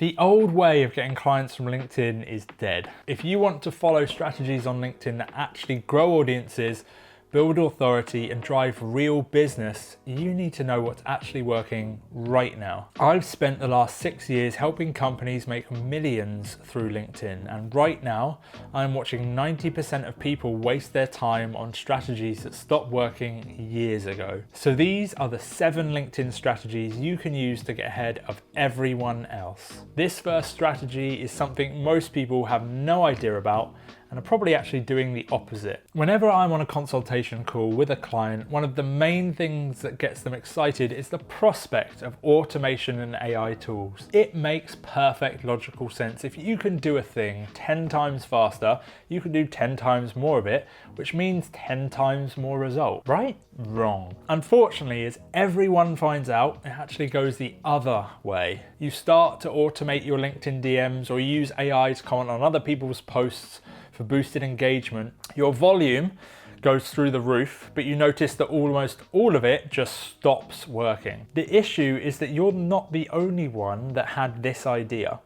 The old way of getting clients from LinkedIn is dead. If you want to follow strategies on LinkedIn that actually grow audiences, build authority and drive real business, you need to know what's actually working right now. I've spent the last 6 years helping companies make millions through LinkedIn, and right now I'm watching 90% of people waste their time on strategies that stopped working years ago. So these are the 7 LinkedIn strategies you can use to get ahead of everyone else. This first strategy is something most people have no idea about and are probably actually doing the opposite. Whenever I'm on a consultation call with a client, one of the main things that gets them excited is the prospect of automation and AI tools. It makes perfect logical sense. If you can do a thing 10 times faster, you can do 10 times more of it, which means 10 times more result, right? Wrong. Unfortunately, as everyone finds out, it actually goes the other way. You start to automate your LinkedIn DMs or use AI to comment on other people's posts for boosted engagement. Your volume goes through the roof, but you notice that almost all of it just stops working. The issue is that you're not the only one that had this idea.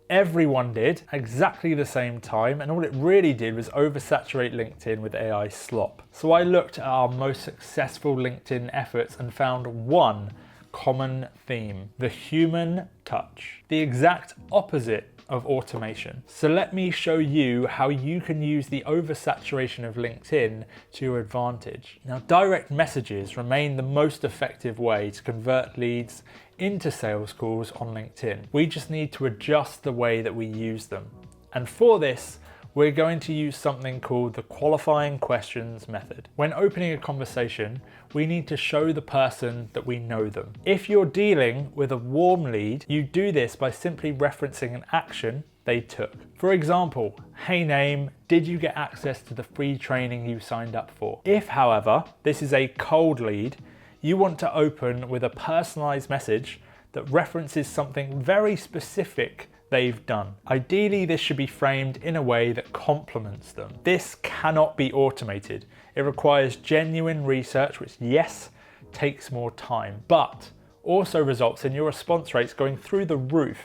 Everyone did exactly the same time, and all it really did was oversaturate LinkedIn with AI slop. So I looked at our most successful LinkedIn efforts and found one common theme: the human touch. The exact opposite of automation. So let me show you how you can use the oversaturation of LinkedIn to your advantage. Now, direct messages remain the most effective way to convert leads into sales calls on LinkedIn. We just need to adjust the way that we use them. And for this, we're going to use something called the qualifying questions method. When opening a conversation, we need to show the person that we know them. If you're dealing with a warm lead, you do this by simply referencing an action they took. For example, hey name, did you get access to the free training you signed up for? If, however, this is a cold lead, you want to open with a personalized message that references something very specific they've done. Ideally, this should be framed in a way that complements them. This cannot be automated. It requires genuine research, which, yes, takes more time, but also results in your response rates going through the roof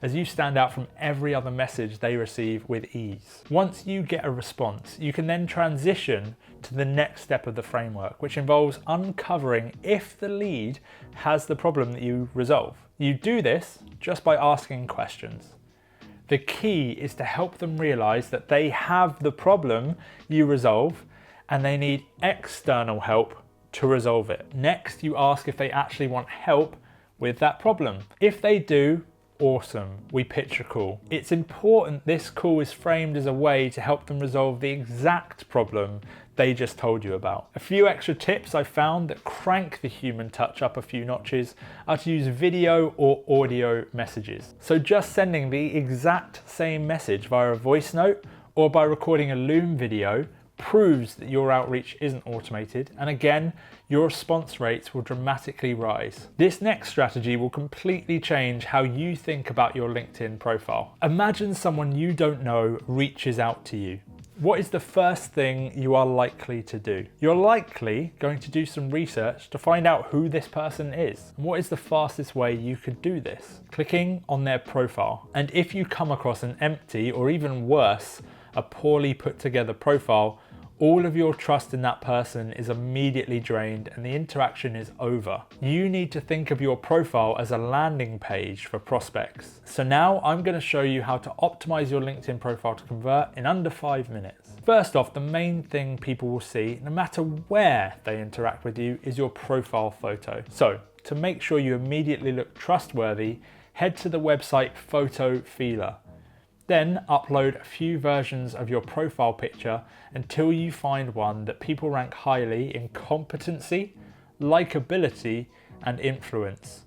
as you stand out from every other message they receive with ease. Once you get a response, you can then transition to the next step of the framework, which involves uncovering if the lead has the problem that you resolve. You do this just by asking questions. The key is to help them realize that they have the problem you resolve and they need external help to resolve it. Next, you ask if they actually want help with that problem. If they do, awesome, we pitch a call. It's important this call is framed as a way to help them resolve the exact problem they just told you about. A few extra tips I found that crank the human touch up a few notches are to use video or audio messages. So just sending the exact same message via a voice note or by recording a Loom video proves that your outreach isn't automated, and again, your response rates will dramatically rise. This next strategy will completely change how you think about your LinkedIn profile. Imagine someone you don't know reaches out to you. What is the first thing you are likely to do? You're likely going to do some research to find out who this person is. And what is the fastest way you could do this? Clicking on their profile. And if you come across an empty, or even worse, a poorly put together profile, all of your trust in that person is immediately drained and the interaction is over. You need to think of your profile as a landing page for prospects. So now I'm going to show you how to optimize your LinkedIn profile to convert in under 5 minutes. First off, the main thing people will see, no matter where they interact with you, is your profile photo. So to make sure you immediately look trustworthy, head to the website Photo Feeler. Then upload a few versions of your profile picture until you find one that people rank highly in competency, likability, and influence.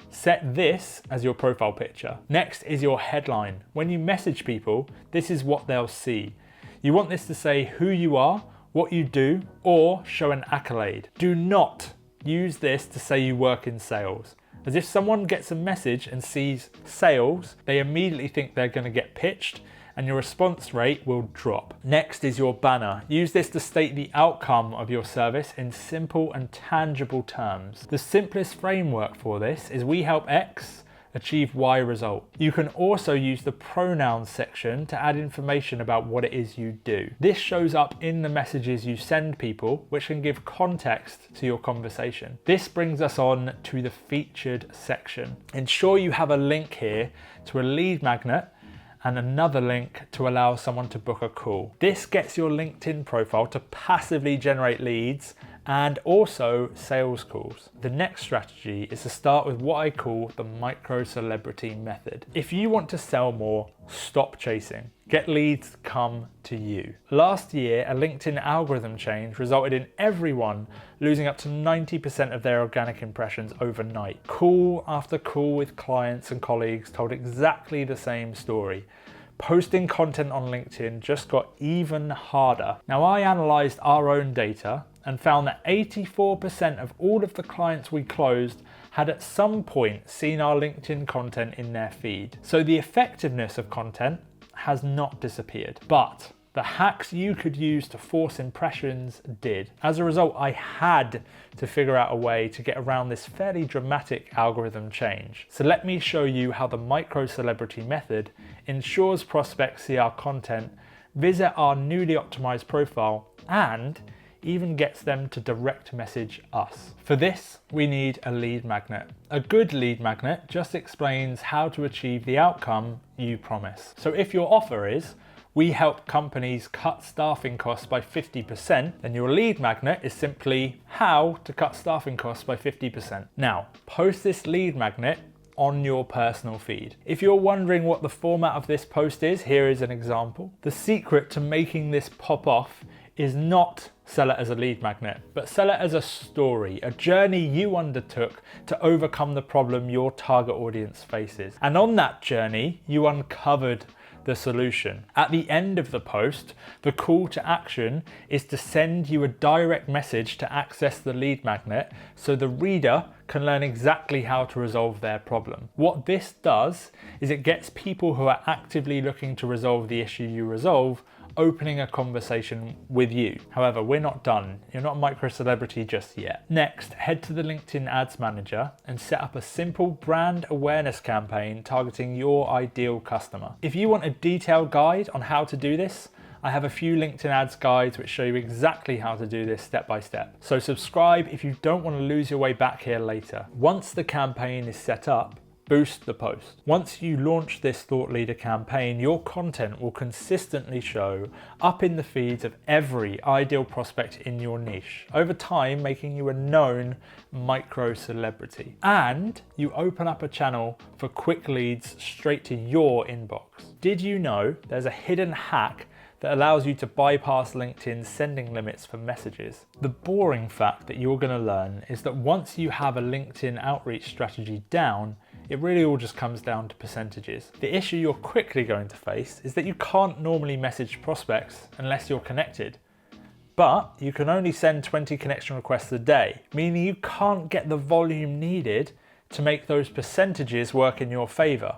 Set this as your profile picture. Next is your headline. When you message people, this is what they'll see. You want this to say who you are, what you do, or show an accolade. Do not use this to say you work in sales. As if someone gets a message and sees sales, they immediately think they're going to get pitched and your response rate will drop. Next is your banner. Use this to state the outcome of your service in simple and tangible terms. The simplest framework for this is We Help X, achieve Y result. You can also use the pronouns section to add information about what it is you do. This shows up in the messages you send people, which can give context to your conversation. This brings us on to the featured section. Ensure you have a link here to a lead magnet and another link to allow someone to book a call. This gets your LinkedIn profile to passively generate leads and also sales calls. The next strategy is to start with what I call the micro celebrity method. If you want to sell more, stop chasing. Get leads to come to you. Last year, a LinkedIn algorithm change resulted in everyone losing up to 90% of their organic impressions overnight. Call after call with clients and colleagues told exactly the same story. Posting content on LinkedIn just got even harder. Now, I analyzed our own data and found that 84% of all of the clients we closed had at some point seen our LinkedIn content in their feed. So the effectiveness of content has not disappeared, but the hacks you could use to force impressions did. As a result, I had to figure out a way to get around this fairly dramatic algorithm change. So let me show you how the micro celebrity method ensures prospects see our content, visit our newly optimized profile, and even gets them to direct message us. For this, we need a lead magnet. A good lead magnet just explains how to achieve the outcome you promise. So if your offer is, we help companies cut staffing costs by 50%, then your lead magnet is simply how to cut staffing costs by 50%. Now, post this lead magnet on your personal feed. If you're wondering what the format of this post is, here is an example. The secret to making this pop off is not sell it as a lead magnet, but sell it as a story, a journey you undertook to overcome the problem your target audience faces. And on that journey, you uncovered the solution. At the end of the post, the call to action is to send you a direct message to access the lead magnet so the reader can learn exactly how to resolve their problem. What this does is it gets people who are actively looking to resolve the issue you resolve opening a conversation with you. However, we're not done. You're not a micro celebrity just yet. Next, head to the LinkedIn Ads Manager and set up a simple brand awareness campaign targeting your ideal customer. If you want a detailed guide on how to do this, I have a few LinkedIn ads guides which show you exactly how to do this step by step. So subscribe if you don't want to lose your way back here later. Once the campaign is set up, boost the post. Once you launch this thought leader campaign, your content will consistently show up in the feeds of every ideal prospect in your niche, over time making you a known micro celebrity. And you open up a channel for quick leads straight to your inbox. Did you know there's a hidden hack that allows you to bypass LinkedIn's sending limits for messages? The boring fact that you're going to learn is that once you have a LinkedIn outreach strategy down, it really all just comes down to percentages. The issue you're quickly going to face is that you can't normally message prospects unless you're connected. But you can only send 20 connection requests a day, meaning you can't get the volume needed to make those percentages work in your favor,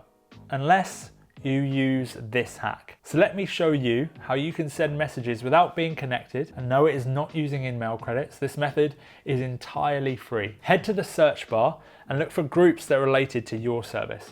unless you use this hack. So let me show you how you can send messages without being connected, and no, it is not using email credits. This method is entirely free. Head to the search bar and look for groups that are related to your service.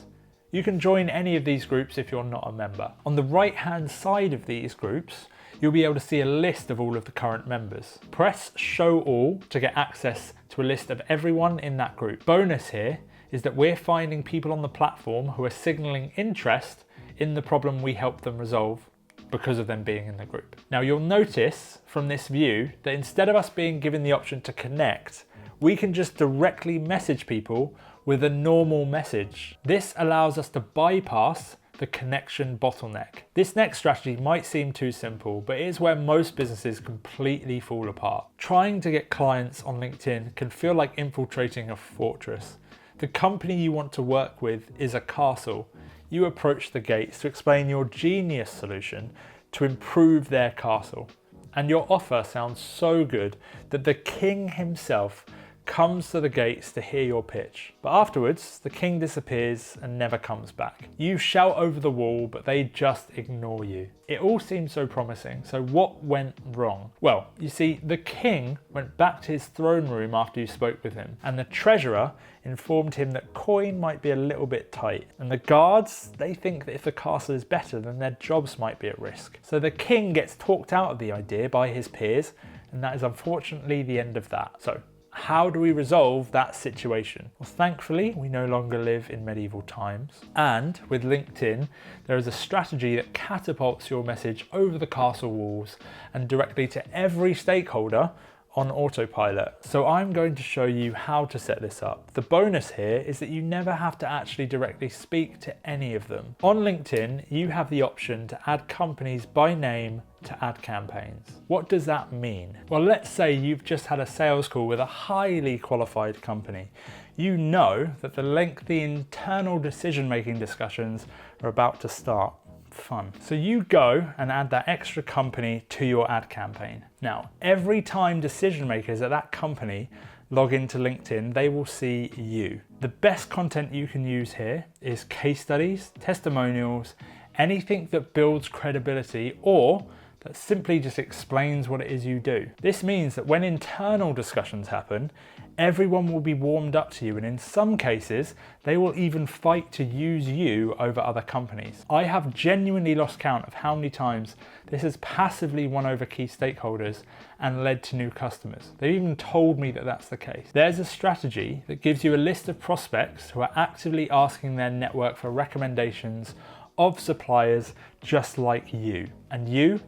You can join any of these groups if you're not a member. On the right hand side of these groups, you'll be able to see a list of all of the current members. Press show all to get access to a list of everyone in that group. Bonus here is that we're finding people on the platform who are signaling interest in the problem we help them resolve because of them being in the group. Now you'll notice from this view that instead of us being given the option to connect, we can just directly message people with a normal message. This allows us to bypass the connection bottleneck. This next strategy might seem too simple, but it is where most businesses completely fall apart. Trying to get clients on LinkedIn can feel like infiltrating a fortress. The company you want to work with is a castle. You approach the gates to explain your genius solution to improve their castle. And your offer sounds so good that the king himself comes to the gates to hear your pitch. But afterwards, the king disappears and never comes back. You shout over the wall, but they just ignore you. It all seems so promising, so what went wrong? Well, you see, the king went back to his throne room after you spoke with him, and the treasurer informed him that coin might be a little bit tight. And the guards, they think that if the castle is better, then their jobs might be at risk. So the king gets talked out of the idea by his peers, and that is unfortunately the end of that. So how do we resolve that situation? Well, thankfully, we no longer live in medieval times. And with LinkedIn, there is a strategy that catapults your message over the castle walls and directly to every stakeholder on autopilot. So I'm going to show you how to set this up. The bonus here is that you never have to actually directly speak to any of them. On LinkedIn, you have the option to add companies by name to ad campaigns. What does that mean? Well, let's say you've just had a sales call with a highly qualified company. You know that the lengthy internal decision-making discussions are about to start. Fun. So you go and add that extra company to your ad campaign. Now, every time decision makers at that company log into LinkedIn, they will see you. The best content you can use here is case studies, testimonials, anything that builds credibility or that simply just explains what it is you do. This means that when internal discussions happen, everyone will be warmed up to you, and in some cases, they will even fight to use you over other companies. I have genuinely lost count of how many times this has passively won over key stakeholders and led to new customers. They've even told me that that's the case. There's a strategy that gives you a list of prospects who are actively asking their network for recommendations of suppliers just like you, and you're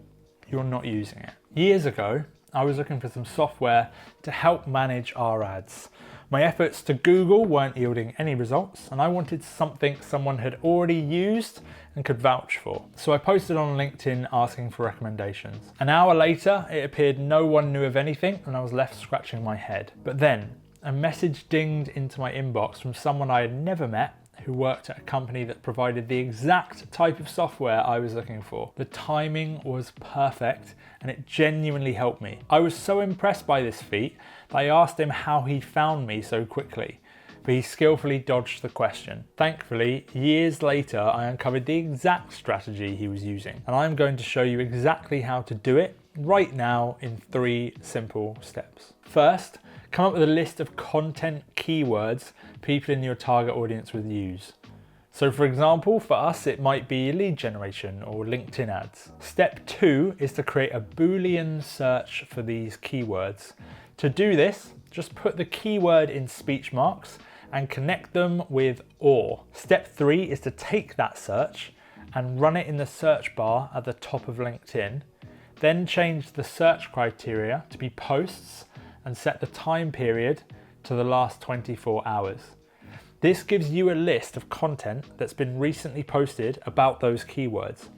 not using it. Years ago, I was looking for some software to help manage our ads. My efforts to Google weren't yielding any results, and I wanted something someone had already used and could vouch for. So I posted on LinkedIn asking for recommendations. An hour later, it appeared no one knew of anything, and I was left scratching my head. But then, a message dinged into my inbox from someone I had never met who worked at a company that provided the exact type of software I was looking for. The timing was perfect and it genuinely helped me. I was so impressed by this feat that I asked him how he found me so quickly, but he skillfully dodged the question. Thankfully, years later, I uncovered the exact strategy he was using, and I'm going to show you exactly how to do it right now in 3 simple steps. First, come up with a list of content keywords people in your target audience would use. So for example, for us, it might be lead generation or LinkedIn ads. Step 2 is to create a Boolean search for these keywords. To do this, just put the keyword in speech marks and connect them with OR. Step 3 is to take that search and run it in the search bar at the top of LinkedIn. Then change the search criteria to be posts and set the time period to the last 24 hours. This gives you a list of content that's been recently posted about those keywords,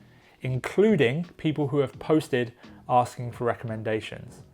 including people who have posted asking for recommendations.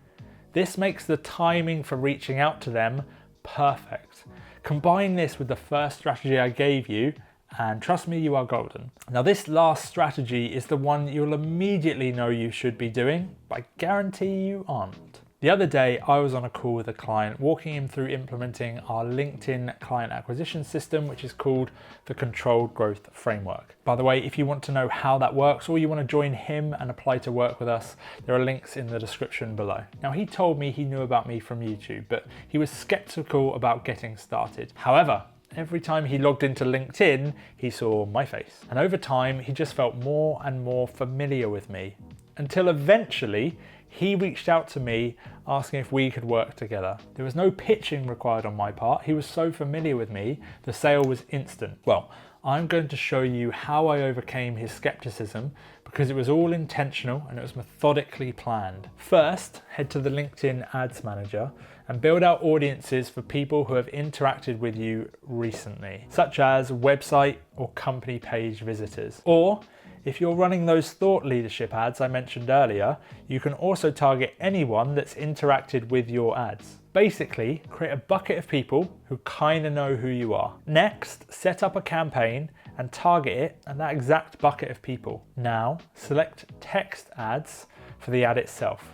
This makes the timing for reaching out to them perfect. Combine this with the first strategy I gave you, and trust me, you are golden. Now, this last strategy is the one you'll immediately know you should be doing, but I guarantee you aren't. The other day, I was on a call with a client, walking him through implementing our LinkedIn client acquisition system, which is called the Controlled Growth Framework. By the way, if you want to know how that works or you want to join him and apply to work with us, there are links in the description below. Now, he told me he knew about me from YouTube, but he was skeptical about getting started. However, every time he logged into LinkedIn, he saw my face. And over time, he just felt more and more familiar with me, until eventually he reached out to me asking if we could work together. There was no pitching required on my part. He was so familiar with me, the sale was instant. Well, I'm going to show you how I overcame his skepticism because it was all intentional and it was methodically planned. First, head to the LinkedIn Ads Manager and build out audiences for people who have interacted with you recently, such as website or company page visitors. Or if you're running those thought leadership ads I mentioned earlier, you can also target anyone that's interacted with your ads. Basically, create a bucket of people who kind of know who you are. Next, set up a campaign and target it at that exact bucket of people. Now, select text ads for the ad itself.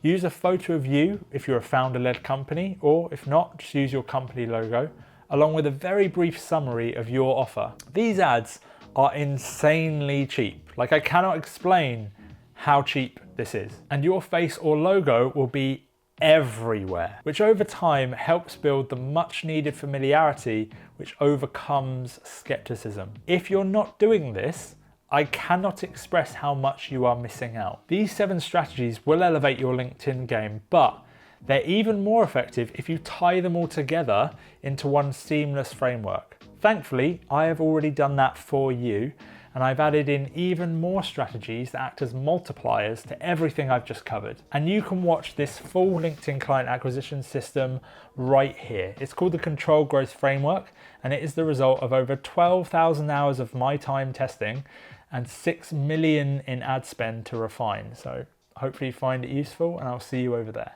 Use a photo of you if you're a founder-led company, or if not, just use your company logo, along with a very brief summary of your offer. These ads are insanely cheap. Like, I cannot explain how cheap this is. And your face or logo will be everywhere, which over time helps build the much needed familiarity which overcomes skepticism. If you're not doing this, I cannot express how much you are missing out. These 7 strategies will elevate your LinkedIn game, but they're even more effective if you tie them all together into one seamless framework. Thankfully, I have already done that for you, and I've added in even more strategies that act as multipliers to everything I've just covered. And you can watch this full LinkedIn client acquisition system right here. It's called the Control Growth Framework, and it is the result of over 12,000 hours of my time testing and 6 million in ad spend to refine. So hopefully you find it useful, and I'll see you over there.